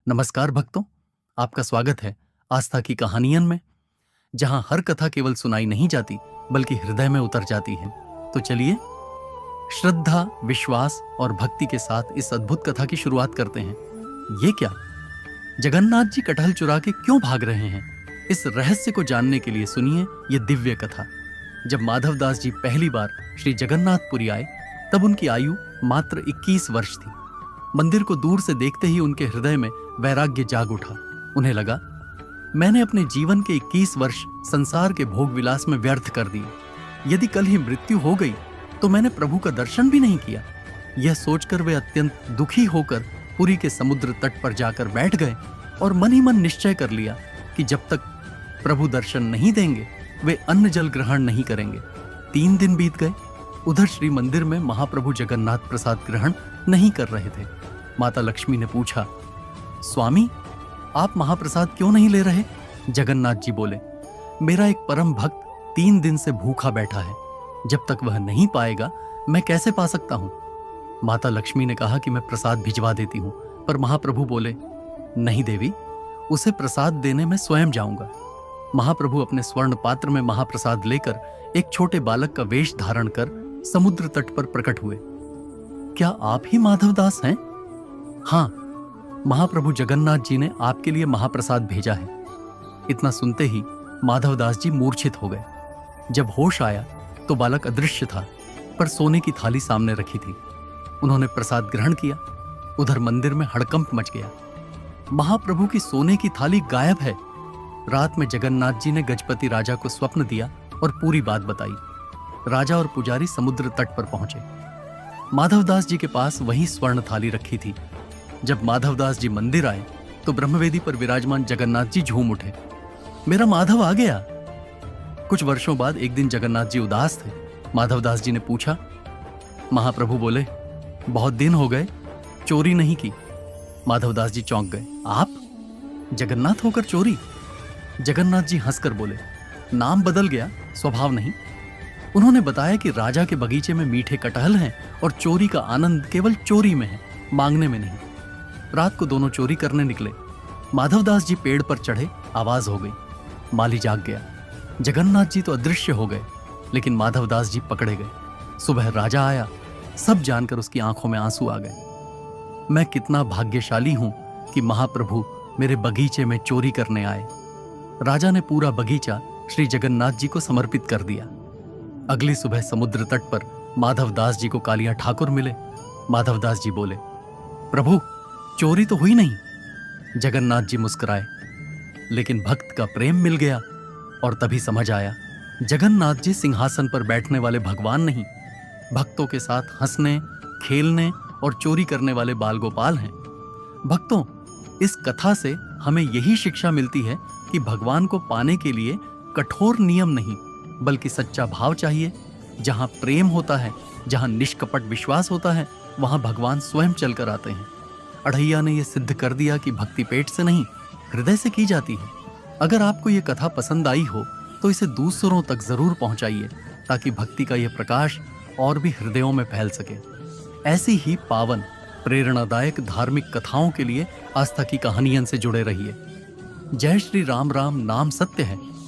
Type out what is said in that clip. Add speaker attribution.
Speaker 1: नमस्कार भक्तों, आपका स्वागत है आस्था की कहानियन में, जहां हर कथा केवल सुनाई नहीं जाती बल्कि हृदय में उतर जाती है। तो चलिए श्रद्धा, विश्वास और भक्ति के साथ इस अद्भुत कथा की शुरुआत करते हैं। ये क्या, जगन्नाथ जी कटहल चुरा के क्यों भाग रहे हैं? इस रहस्य को जानने के लिए सुनिए ये दिव्य कथा। जब माधवदास जी पहली बार श्री जगन्नाथपुरी आए, तब उनकी आयु मात्र 21 वर्ष थी। मंदिर को दूर से देखते ही उनके हृदय में वैराग्य जाग उठा। उन्हें लगा, मैंने अपने जीवन के 21 वर्ष संसार के भोग विलास में व्यर्थ कर दिए। यदि कल ही मृत्यु हो गई तो मैंने प्रभु का दर्शन भी नहीं किया। यह सोचकर वे अत्यंत दुखी होकर पुरी के समुद्र तट पर जाकर बैठ गए और मन ही मन निश्चय कर लिया कि जब तक प्रभु दर्शन नहीं देंगे वे अन्न जल ग्रहण नहीं करेंगे। 3 दिन बीत गए। उधर श्री मंदिर में महाप्रभु जगन्नाथ प्रसाद ग्रहण नहीं कर रहे थे। माता लक्ष्मी ने पूछा, स्वामी, आप महाप्रसाद क्यों नहीं ले रहे? जगन्नाथ जी बोले, मेरा एक परम भक्त 3 दिन से भूखा बैठा है। जब तक वह नहीं पाएगा मैं कैसे पा सकता हूं? माता लक्ष्मी ने कहा कि मैं प्रसाद भिजवा देती हूं, पर महाप्रभु बोले, नहीं देवी, उसे प्रसाद देने मैं स्वयं जाऊंगा। महाप्रभु अपने स्वर्ण पात्र में महाप्रसाद लेकर एक छोटे बालक का वेश धारण कर समुद्र तट पर प्रकट हुए। क्या आप ही माधवदास हैं? हाँ, महाप्रभु जगन्नाथ जी ने आपके लिए महाप्रसाद भेजा है। इतना सुनते ही माधवदास जी मूर्छित हो गए। जब होश आया तो बालक अदृश्य था, पर सोने की थाली सामने रखी थी। उन्होंने प्रसाद ग्रहण किया। उधर मंदिर में हड़कंप मच गया। महाप्रभु की सोने की थाली गायब है। रात में जगन्नाथ जी ने गजपति राजा को स्वप्न दिया और पूरी बात बताई। राजा और पुजारी समुद्र तट पर पहुंचे। माधवदास जी के पास वही स्वर्ण थाली रखी थी। जब माधवदास जी मंदिर आए तो ब्रह्मवेदी पर विराजमान जगन्नाथ जी झूम उठे, मेरा माधव आ गया। कुछ वर्षों बाद एक दिन जगन्नाथ जी उदास थे। माधवदास जी ने पूछा। महाप्रभु बोले, बहुत दिन हो गए, चोरी नहीं की। माधवदास जी चौंक गए। आप जगन्नाथ होकर चोरी? जगन्नाथ जी हंसकर बोले, नाम बदल गया, स्वभाव नहीं। उन्होंने बताया कि राजा के बगीचे में मीठे कटहल हैं और चोरी का आनंद केवल चोरी में है, मांगने में नहीं। रात को दोनों चोरी करने निकले। माधवदास जी पेड़ पर चढ़े, आवाज हो गई। माली जाग गया। जगन्नाथ जी तो अदृश्य हो गए, लेकिन माधवदास जी पकड़े गए। सुबह राजा आया। सब जानकर उसकी आंखों में आंसू आ गए। मैं कितना भाग्यशाली हूं कि महाप्रभु मेरे बगीचे में चोरी करने आए। राजा ने पूरा बगीचा श्री जगन्नाथ जी को समर्पित कर दिया। अगली सुबह समुद्र तट पर माधवदास जी को कालिया ठाकुर मिले। माधवदास जी बोले, प्रभु, चोरी तो हुई नहीं। जगन्नाथ जी मुस्कुराए, लेकिन भक्त का प्रेम मिल गया। और तभी समझ आया, जगन्नाथ जी सिंहासन पर बैठने वाले भगवान नहीं, भक्तों के साथ हंसने, खेलने और चोरी करने वाले बाल गोपाल हैं। भक्तों, इस कथा से हमें यही शिक्षा मिलती है कि भगवान को पाने के लिए कठोर नियम नहीं, बल्कि सच्चा भाव चाहिए। जहां प्रेम होता है, जहां निष्कपट विश्वास होता है, वहां भगवान स्वयं चलकर आते हैं। अढ़ैया ने यह सिद्ध कर दिया कि भक्ति पेट से नहीं, हृदय से की जाती है। अगर आपको यह कथा पसंद आई हो तो इसे दूसरों तक जरूर पहुंचाइए, ताकि भक्ति का यह प्रकाश और भी हृदयों में फैल सके। ऐसी ही पावन, प्रेरणादायक धार्मिक कथाओं के लिए आस्था की कहानियन से जुड़े रहिए। जय श्री राम। राम नाम सत्य है।